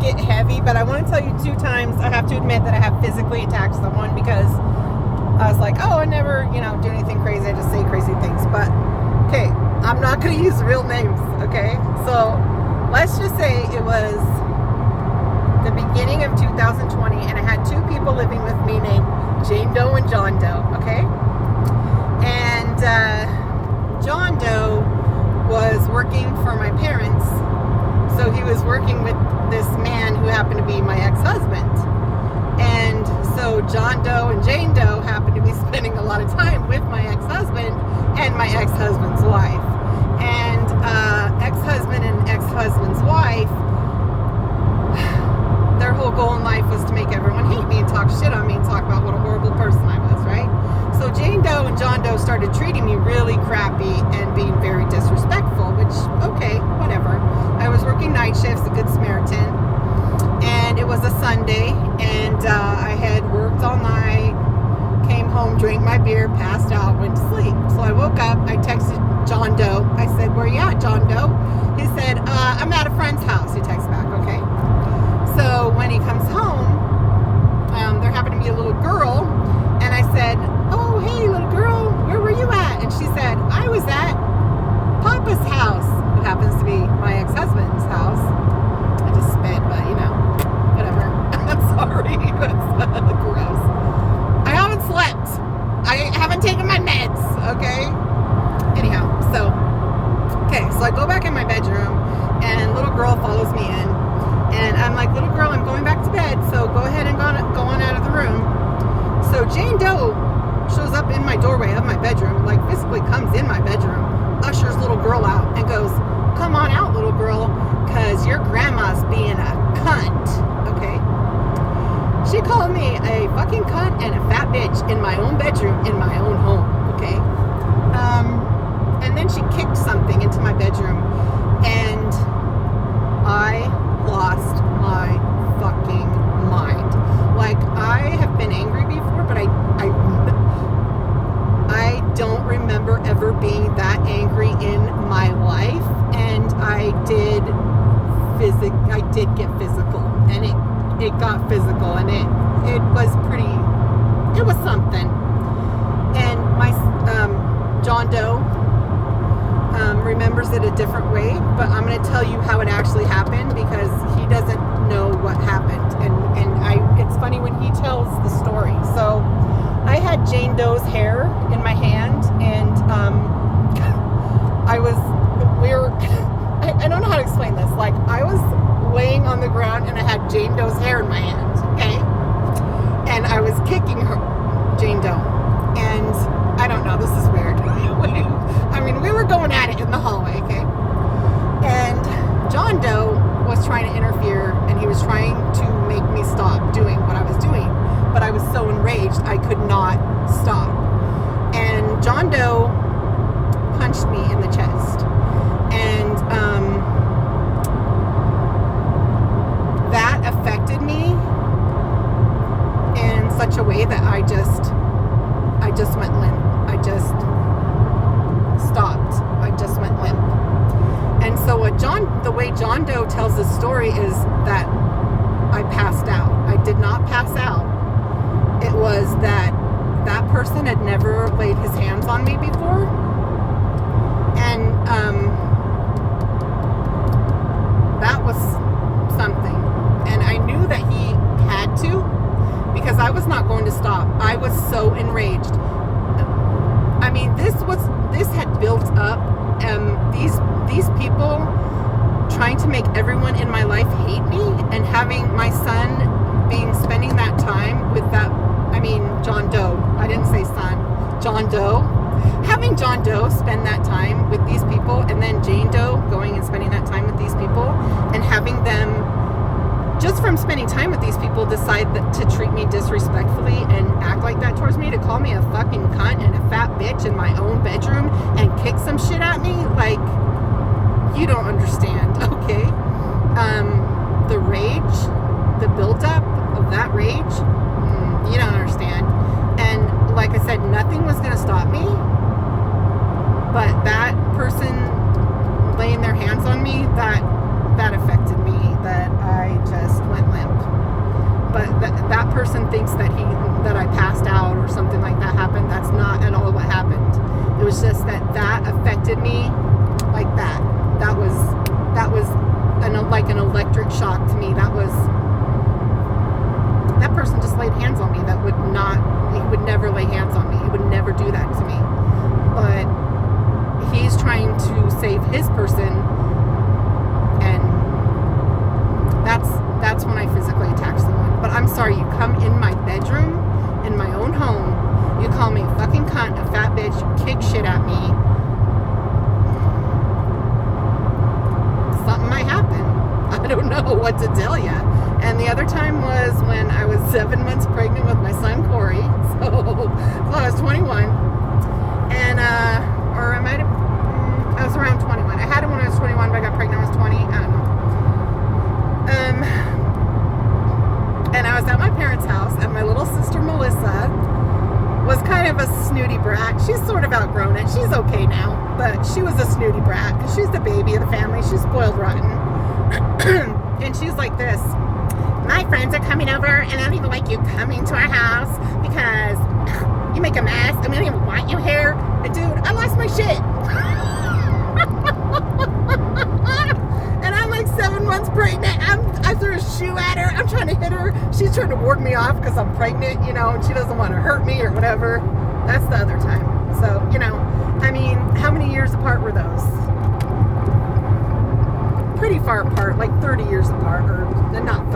get heavy, but I want to tell you 2 times. I have to admit that I have physically attacked someone because I was like, oh, I never, do anything crazy. I just say crazy things. But, okay, I'm not going to use real names, okay? So, let's just say it was the beginning of 2020, and I had 2 people living with me named Jane Doe and John Doe, okay? And John Doe was working for my parents, so he was working with this man who happened to be my ex-husband. And so John Doe and Jane Doe happened to be spending a lot of time with my ex-husband and my ex-husband's wife. And ex-husband and ex-husband's wife, their whole goal in life was to make everyone hate me and talk shit on me and talk about what a horrible person I was, right? So Jane Doe and John Doe started treating me really crappy and being very disrespectful, which, okay, whatever. I was working night shifts at Good Samaritan, and it was a Sunday, and I had worked all night, came home, drank my beer, passed out, went to sleep. So I woke up, I texted John Doe. I said, where you at, John Doe? He said, I'm at a friend's house. He texts back, okay. So when he comes home, there happened to be a little girl, and I said, oh, hey, little girl, where were you at? And she said, I was at Papa's house. It happens to be my ex-husband's house. I just spit, but, whatever. I'm sorry. That's gross. I haven't slept. I haven't taken my meds, okay? Anyhow, so I go back in my bedroom, and little girl follows me in. And I'm like, little girl, I'm going back to bed, so go ahead and go on out of the room. So Jane Doe shows up in my doorway of my bedroom, like physically comes in my bedroom, ushers little girl out, and goes, come on out, little girl, because your grandma's being a cunt, okay? She called me a fucking cunt and a fat bitch in my own bedroom, in my own home, okay? And then she kicked something into my bedroom, and I lost my fucking mind. Like, I have been angry before, but I don't remember ever being that angry in my life. And I did get physical, and it got physical, and it was something. And my John Doe remembers it a different way, but I'm going to tell you how it actually happened, because he doesn't know what happened, and it's funny when he tells the story. So I had Jane Doe's hair in my hand, and I don't know how to explain this. Like, I was laying on the ground and I had Jane Doe's hair in my hand, okay? And I was kicking her, Jane Doe, and I don't know, this is weird. I mean, we were going at it in the hallway, okay? And John Doe was trying to interfere, and he was trying to make me stop doing what I was doing. But I was so enraged, I could not stop. And John Doe punched me in the chest. And that affected me in such a way that I just went limp. I just stopped. I just went limp. And so the way John Doe tells the story is that I passed out. I did not pass out. It was that person had never laid his hands on me before. And that was something. And I knew that he had to, because I was not going to stop. I was so enraged. I mean, this had built up. These people trying to make everyone in my life hate me, and having my son spending that time with John Doe. I didn't say son. John Doe. Having John Doe spend that time with these people, and then Jane Doe going and spending that time with these people, and having them, just from spending time with these people, decide to treat me disrespectfully and act like that towards me, to call me a fucking cunt and a fat bitch in my own bedroom and kick some shit at me, like, you don't understand, okay? The rage, the buildup of that rage, you don't understand. And like I said, nothing was going to stop me, but that person laying their hands on me, that affected me, that I just was like an electric shock to me. That person just laid hands on me. He would never lay hands on me. He would never do that to me. But he's trying to save his person, and that's when I physically attack someone. But I'm sorry, you come in my bedroom, in my own home, you call me a fucking cunt, a fat bitch, you kick shit at me. Something might happen. I don't know what to tell you. And the other time was when I was 7 months pregnant with my son Corey. So I was 21, and or I might have. I was around 21. I had him when I was 21, but I got pregnant when I was 20. I don't know. And I was at my parents' house, and my little sister Melissa was kind of a snooty brat. She's sort of outgrown it. She's okay now, but she was a snooty brat because she's the baby of the family. She's spoiled rotten. And she's like this: my friends are coming over, and I don't even like you coming to our house because you make a mess, and we don't even want you here. And dude, I lost my shit. And I'm like 7 months pregnant. I threw a shoe at her. I'm trying to hit her. She's trying to ward me off because I'm pregnant, and she doesn't want to hurt me or whatever. That's the other time. So, I mean, how many years apart were those? Pretty far apart, like 30 years apart, or not